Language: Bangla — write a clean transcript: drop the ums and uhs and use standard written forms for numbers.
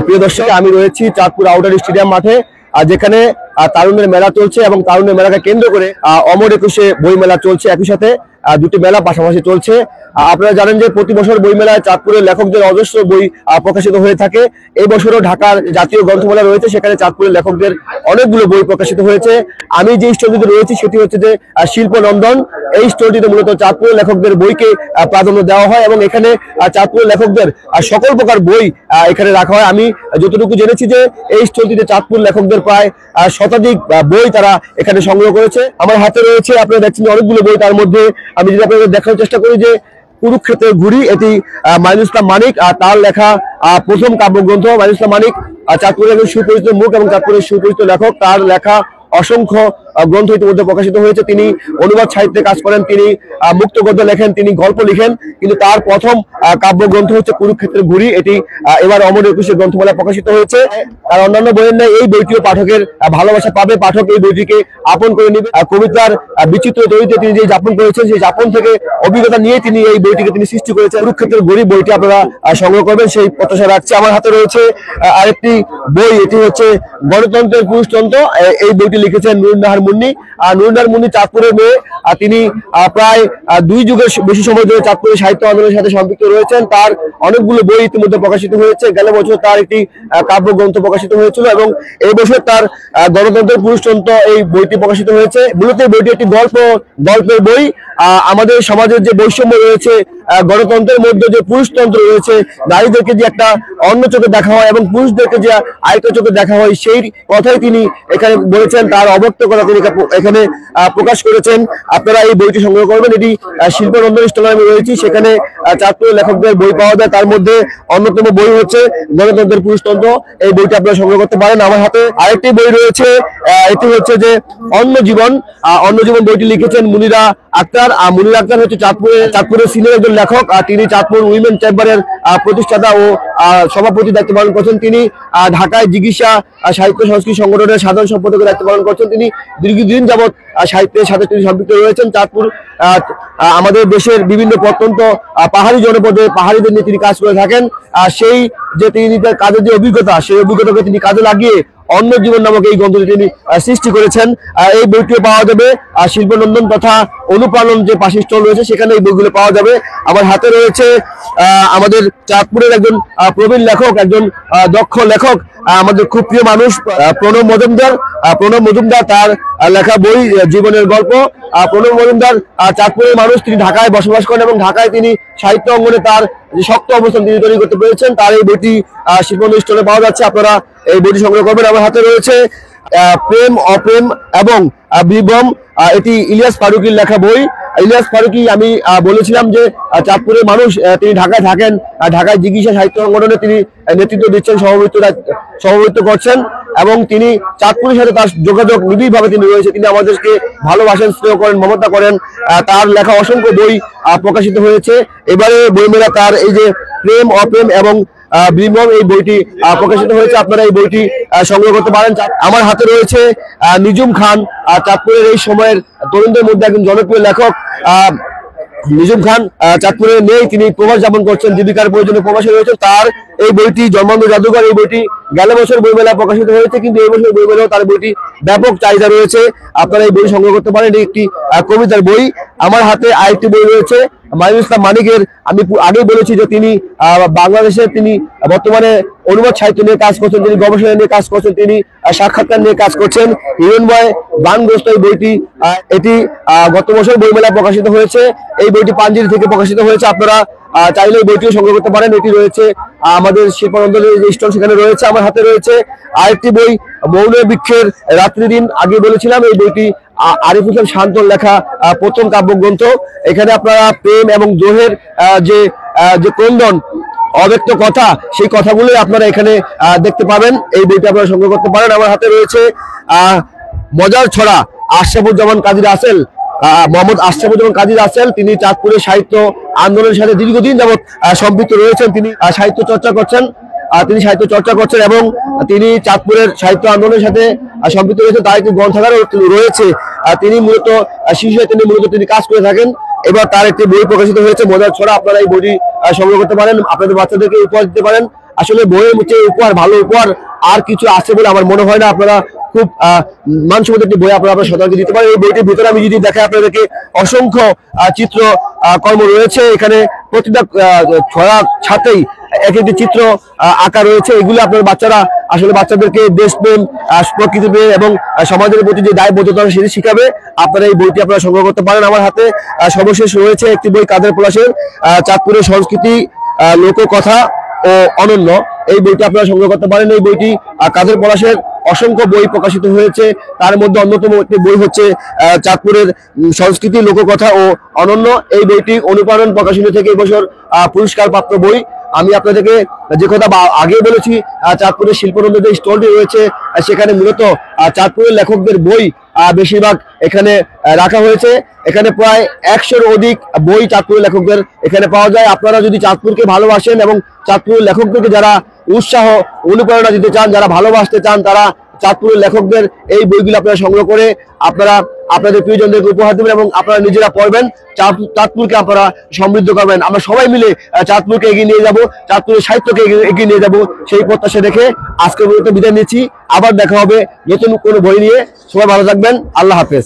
প্রিয় দর্শক, আমি রয়েছি চাঁদপুর আউটার স্টেডিয়াম মাঠে, যেখানে তারুণ্যের মেলা চলছে এবং তারুণ্যের মেলাকে কেন্দ্র করে অমর একুশে বই মেলা চলছে। একই সাথে দুটি মেলা পাশাপাশি চলছে। আপনারা জানেন যে প্রতি বছর বই মেলায় চাঁদপুরের লেখকদের অজস্র বই প্রকাশিত হয়ে থাকে। এই বছরও ঢাকার জাতীয় গ্রন্থমেলা রয়েছে, সেখানে চাঁদপুরের লেখকদের অনেকগুলো বই প্রকাশিত হয়েছে। আমি যে স্টলটিতে রয়েছি সেটি হচ্ছে যে শিল্প নন্দন। এই স্টলটিতে মূলত চাঁদপুরের লেখকদের বইকে প্রাধান্য দেওয়া হয় এবং এখানে চাঁদপুরের লেখকদের সকল প্রকার বই এখানে রাখা হয়। আমি যতটুকু জেনেছি যে এই স্টলটিতে চাঁদপুর লেখকদের প্রায় শতাধিক বই তারা এখানে সংগ্রহ করেছে। আমার হাতে রয়েছে, আপনারা দেখছেন অনেকগুলো বই। তার মধ্যে আমি যদি আপনাদের দেখানোর চেষ্টা করি যে কুরুক্ষেত্রের ঘুড়ি, এটি মাইনুল ইসলাম মানিক তার লেখা প্রথম কাব্যগ্রন্থ। মাইনুল ইসলাম মানিক চাঁদপুরের একজন সুপরিচিত মুখ এবং চাঁদপুরের সুপরিচিত লেখক। তার লেখা অসংখ্য গ্রন্থ ইতিমধ্যে প্রকাশিত হয়েছে। তিনি অনুবাদ সাহিত্যে কাজ করেন, তিনি মুক্ত গদ্য লেখেন, তিনি গল্প লিখেন, কিন্তু তার প্রথম কাব্যগ্রন্থ হচ্ছে কুরুক্ষেত্রের ঘুড়ি। এটি এবার অমর একুশে গ্রন্থমেলায় প্রকাশিত হয়েছে। আর অন্যান্য বইয়ের ন্যায় এই বইটিও পাঠকের ভালোবাসা পাবে, পাঠক এই বইটিকে আপন করে নেবে। কবিতার বিচিত্র চরিত্রে তিনি যে যাপন করেছেন, সেই যাপন থেকে অভিজ্ঞতা নিয়ে তিনি এই বইটিকে তিনি সৃষ্টি করেছেন। কুরুক্ষেত্রের ঘুড়ি বইটি আপনারা সংগ্রহ করবেন সেই প্রত্যাশা রাখছি। আমার হাতে রয়েছে আরেকটি বই, এটি হচ্ছে গণতন্ত্রের পুরুষতন্ত্র। এই বইটি লিখেছেন নুরুন্নাহার মুন্নি। নুরুন্নাহার মুন্নি চাঁদপুরের মেয়ে। তিনি প্রায় 2 যুগের বেশি সময় ধরে চাঁদপুরের সাহিত্য আন্দোলনের সাথে সম্পৃক্ত রয়েছেন। তার অনেকগুলো বই ইতিমধ্যে প্রকাশিত হয়েছে। গেল বছর তার একটি কাব্যগ্রন্থ প্রকাশিত হয়েছিল এবং এই বছর তার গণতন্ত্রের পুরুষতন্ত্র এই বইটি প্রকাশিত হয়েছে। মূলত এই বইটি একটি গল্পের বই। আমাদের সমাজের যে বৈষম্য রয়েছে, গণতন্ত্রের মধ্যে যে পুরুষতন্ত্র রয়েছে, নারীদেরকে যে একটা অন্য চোখে দেখা হয় এবং পুরুষদেরকে যে আরেকটা চোখে দেখা হয়, সেই কথাই তিনি এখানে বলেছেন। তার অবক্ত কথা তিনি এখানে প্রকাশ করেছেন। আপনারা এই বইটি সংগ্রহ করবেন। এটি শিল্প নন্দন স্টলে আমি রয়েছি, সেখানে চাঁদপুরের লেখকদের বই পাওয়া যায়। তার মধ্যে অন্যতম বই হচ্ছে গণতন্ত্রের পুরুষতন্ত্র। এই বইটি আপনারা সংগ্রহ করতে পারেন। আমার হাতে আরেকটি বই রয়েছে, এটি হচ্ছে যে অন্য জীবন বইটি লিখেছেন মুনিরা আক্তার। মুনিরা আক্তার হচ্ছে চাঁদপুরের সিনিয়র একজন লেখক। তিনি চাঁদপুর উইমেন চেম্বারের প্রতিষ্ঠাতা ও সভাপতি দায়িত্ব পালন করছেন। তিনি ঢাকায় জিজ্ঞাসা সাহিত্য সংস্কৃতি সংগঠনের সাধারণ সম্পাদকের দায়িত্ব পালন করছেন। তিনি দীর্ঘদিন যাবৎ সাহিত্যের সাথে তিনি সম্পৃক্ত রয়েছেন। চাঁদপুর আমাদের দেশের বিভিন্ন প্রত্যন্ত পাহাড়ি জনপদে পাহাড়িদের নিয়ে তিনি কাজ করে থাকেন। সেই যে তিনি তার কাজের যে অভিজ্ঞতা, সেই অভিজ্ঞতাকে তিনি কাজে লাগিয়ে অন্য জীবন নামক এই গ্রন্থটি তিনি সৃষ্টি করেছেন। এই বইটিও পাওয়া যাবে শিল্পনন্দন তথা অনুপ্রাণন যে পাশে স্টল রয়েছে, সেখানে এই বইগুলো পাওয়া যাবে। আমার হাতে রয়েছে আমাদের চাঁদপুরের একজন প্রবীণ লেখক, একজন দক্ষ লেখক, আমাদের খুব প্রিয় মানুষ প্রণব মজুমদার। তার লেখা বই জীবনের গল্প। প্রণব মজুমদার চাঁদপুরের মানুষ, তিনি ঢাকায় বসবাস করেন এবং ঢাকায় তিনি সাহিত্য অঙ্গনে তার যে শক্ত অবস্থান তিনি তৈরি করতে পেরেছেন। তার এই বইটি শিল্পনন্দন স্টলে পাওয়া যাচ্ছে, আপনারা এই বইটি সংগ্রহ করবেন। আমার হাতে রয়েছে প্রেম অপ্রেম এবং বিভ্রম। এটি ইলিয়াস ফারুকীর লেখা বই। ইলিয়াস ফারুকী, আমি বলেছিলাম যে চাঁদপুরের মানুষ, তিনি ঢাকায় থাকেন। ঢাকায় জিজ্ঞাসা সাহিত্য সংগঠনে তিনি নেতৃত্ব দিচ্ছেন, সভাপতিত্ব করছেন এবং তিনি চাঁদপুরের সাথে তার যোগাযোগ নিবিড়ভাবে তিনি রয়েছে। তিনি আমাদেরকে ভালোবাসেন, স্নেহ করেন, মমতা করেন। তার লেখা অসংখ্য বই প্রকাশিত হয়েছে। এবারে বইমেলা তার এই যে প্রেম অপ্রেম এবং বিভ্রম এই বইটি প্রকাশিত হয়েছে। আপনারা এই বইটি সংগ্রহ করতে পারেন। আমার হাতে রয়েছে নিজুম খান, চাঁদপুরের এই সময়ের তরুণদের মধ্যে একজন জনপ্রিয় লেখক। নিজুম খান চাঁদপুরে নেই, তিনি প্রবাস যাপন করছেন, জীবিকার প্রয়োজনে প্রবাসে রয়েছেন। তার এই বইটি জন্মান্ধ জাদুঘর, এই বইটি গেল বছর বইমেলা প্রকাশিত হয়েছে, কিন্তু এই বছর বইমেলাও তার বইটি ব্যাপক চাহিদা রয়েছে। আপনারা এই বই সংগ্রহ করতে পারেন। এটি একটি কবিতার বই। আমার হাতে আরেকটি বই রয়েছে মাইনুল ইসলাম মানিকের। আমি আগেই বলেছি যে তিনি বাংলাদেশে তিনি বর্তমানে অনুবাদ সাহিত্য নিয়ে কাজ করছেন, তিনি গবেষণা নিয়ে কাজ করছেন, তিনি সাক্ষাৎকার নিয়ে কাজ করছেন। হিরণময় বানগ্রস্ত এই বইটি, এটি গত বছর বইমেলা প্রকাশিত হয়েছে। এই বইটি পাঞ্জিরি থেকে প্রকাশিত হয়েছে। আপনারা চাইলে এই বইটিও সংগ্রহ করতে পারেন। এটি রয়েছে আমাদের শিল্পানন্দের যে স্টল, সেখানে রয়েছে। আমার হাতে রয়েছে আরেকটি বই মৌন বৃক্ষের রাত্রি দিন। আগে বলেছিলাম এই বইটি আরিফ হোসেন শান্তর লেখা প্রথম কাব্যগ্রন্থ। এখানে আপনারা প্রেম এবং দ্রোহের যে ক্রন্দন, অব্যক্ত কথা, সেই কথাগুলোই আপনারা এখানে দেখতে পাবেন। এই বইটি আপনারা সংগ্রহ করতে পারেন। আমার হাতে রয়েছে মজার ছড়া, আশরাফুজ্জামান কাজী রাসেল। মোহাম্মদ আশরাফুজ্জামান কাজী রাসেল, তিনি চাঁদপুরের সাহিত্য আন্দোলনের সাথে দীর্ঘদিন যাবৎ সম্পৃক্ত রয়েছেন। তিনি সাহিত্য চর্চা করছেন এবং তিনি চাঁদপুরের সাহিত্য আন্দোলনের সাথে সম্পৃক্ত রয়েছে। তার একটি গ্রন্থাগার রয়েছে। তিনি মূলত শিশু সাহিত্য তিনি কাজ করে থাকেন। এবার তার একটি বই প্রকাশিত হয়েছে মজার ছড়া। আপনারা এই বইটি সংগ্রহ করতে পারেন, আপনাদের বাচ্চাদেরকে উপহার দিতে পারেন। আসলে বইয়ের মধ্যে উপহার, ভালো উপহার আর কিছু আছে বলে আমার মনে হয় না। আপনারা খুব মানসম্মত একটি বই আপনারা সতর্ক দিতে পারেন। এই বইটির ভিতরে আমি যদি দেখাই আপনাদেরকে, অসংখ্য চিত্র কর্ম রয়েছে। এখানে প্রতিটা ছড়া ছাতেই এক একটি চিত্র আঁকা রয়েছে। এগুলো আপনার বাচ্চারা আসলে বাচ্চাদেরকে দেশপ্রেম, প্রকৃতিপ্রেম এবং সমাজের প্রতি যে দায়বদ্ধতা সেটি শিখাবে। আপনারা এই বইটি আপনারা সংগ্রহ করতে পারেন। আমার হাতে সর্বশেষ রয়েছে একটি বই, কাদের পলাশের চাঁদপুরের সংস্কৃতি, লোককথা ও অনন্য। এই বইটি আপনারা সংগ্রহ করতে পারেন। এই বইটি কাদের পলাশের অসংখ্য বই প্রকাশিত হয়েছে, তার মধ্যে অন্যতম একটি বই হচ্ছে চাঁদপুরের সংস্কৃতি, লোককথা ও অনন্য। এই বইটি অনুপ্রেরণ প্রকাশনী থেকে এবছর পুরস্কারপ্রাপ্ত বই। আমি আপনাদেরকে যে কথা আগে বলেছি, চাঁদপুরের শিল্পনন্দ যে স্টলটি রয়েছে সেখানে মূলত চাঁদপুরের লেখকদের বই বেশিরভাগ এখানে রাখা হয়েছে। এখানে প্রায় 100-র অধিক বই চাঁদপুরের লেখকদের এখানে পাওয়া যায়। আপনারা যদি চাঁদপুরকে ভালোবাসেন এবং চাঁদপুরের লেখকদেরকে যারা উৎসাহ অনুপ্রেরণা দিতে চান, যারা ভালোবাসতে চান, তারা চাঁদপুরের লেখকদের এই বইগুলো আপনারা সংগ্রহ করে আপনারা আপনাদের প্রিয়জনদেরকে উপহার দেবেন এবং আপনারা নিজেরা পড়বেন। চাঁদপুরকে আপনারা সমৃদ্ধ করবেন। আমরা সবাই মিলে চাঁদপুরকে এগিয়ে নিয়ে যাব, চাঁদপুরের সাহিত্যকে এগিয়ে নিয়ে যাব, সেই প্রত্যাশা রেখে আজকের মতো বিদায় নিচ্ছি। আবার দেখা হবে নতুন কোনো বই নিয়ে। সবাই ভালো থাকবেন। আল্লাহ হাফেজ।